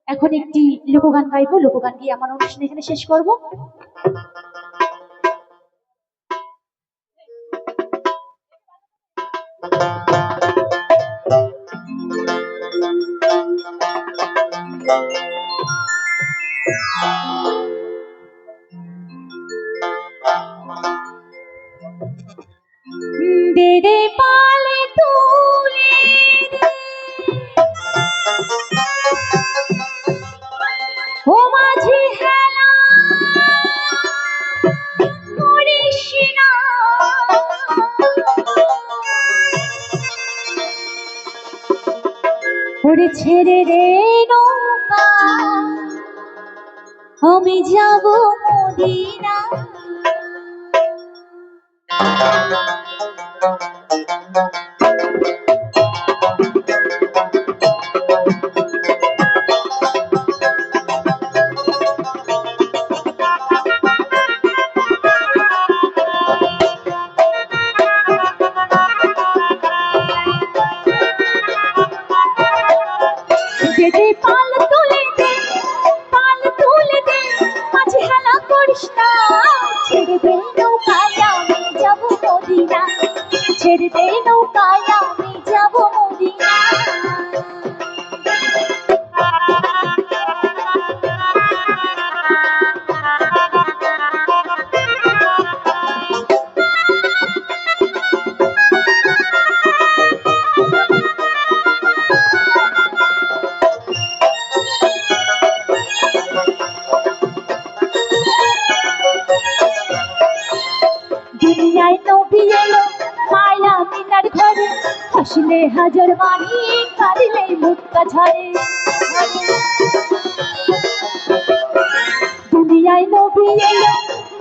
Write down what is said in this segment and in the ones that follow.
এখন একটি লোকগান গাইবো, লোকগান গিয়ে আমার অনুষ্ঠান এখানে শেষ করব। দে দে পালে তুলে ও মাঝি হেলা করিস না, ওরে ছেড়ে রে নৌকা আমি যাব মদিনা। দে পাল তুলে দে, পাল তুলে দে, মাঝে হেলা করিস না, ছেড়ে দে নৌকায় আমি যাব মদিনা, ছেড়ে দে নৌকায় আমি যাব মদিনা। দুনিয়ায় নবী এলো মায়া মিনার ঘরে, হাসলে হাজার বাণী কাঁদিলে মুক্তা ঝরে। দুনিয়ায় নবী এলো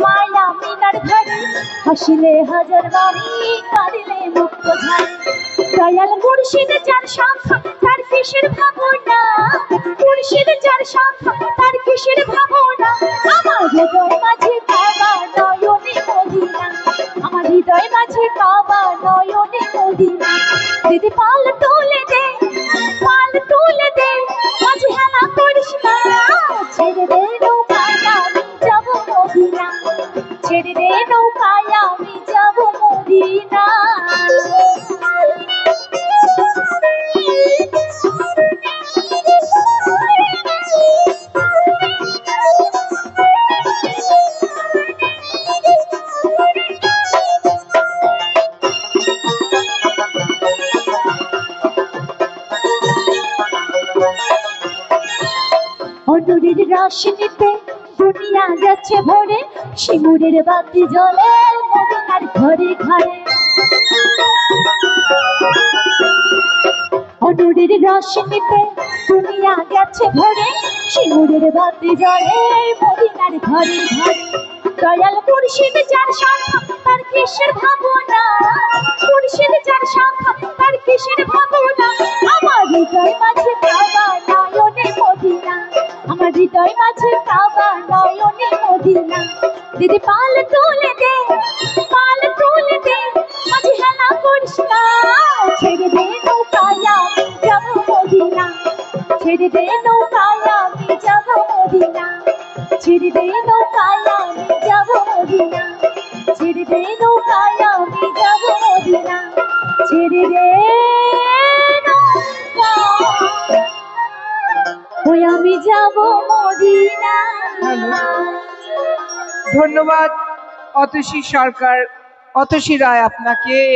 মায়া মিনার ঘরে, হাসলে হাজার বাণী কাঁদিলে মুক্তা ঝরে। দয়াল মুর্শিদ যার শাখা তার কিসের ভাবনা, মুর্শিদ যার শাখা তার কিসের ভাবনা, আমার হৃদয় মাঝে কাবা নয়নে মদিনা, আমার হৃদয় মাঝে কাবা নয়নে মদিনা। দিদি পাল তুলে দে, পাল তুলে দে, মাঝে হেলা করিস না, ছেড়ে দে নৌকায় আমি যাব মদিনা, ছেড়ে দে নৌকায় আমি যাব মদিনা। অদূরের রোশনীতে দুনিয়া যাচ্ছে ভরে, সিঁদুরের বাতি জ্বলে মদিনার ঘরে ঘরে। অদূরের রোশনীতে দুনিয়া যাচ্ছে ভরে, সিঁদুরের বাতি জ্বলে মদিনার ঘরে ঘরে। দয়াল মুর্শিদ যার শাখা তার কিসের ভাবনা, মুর্শিদ যার শাখা তার কিসের ভাবনা, আমার হৃদয় মাঝে কাবা নয়নে মদিনা, আমার হৃদয় মাঝে কাবা নয়নে মদিনা। দিদি পাল তুলে দে, পাল তুলে দে, মাঝে হেলা করিস না, ছেড়ে দে নৌকায় আমি যাব মদিনা, ছেড়ে দে নৌকায় আমি যাব মদিনা, ছেড়ে দে নৌকায় আমি যাব মদিনা, ছেড়ে দে নৌকায় আমি যাব মদিনা, ছেড়ে দে ওই আমি যাব মদিনা। ধন্যবাদ অতসী সরকার, অতসী রায় আপনাকে।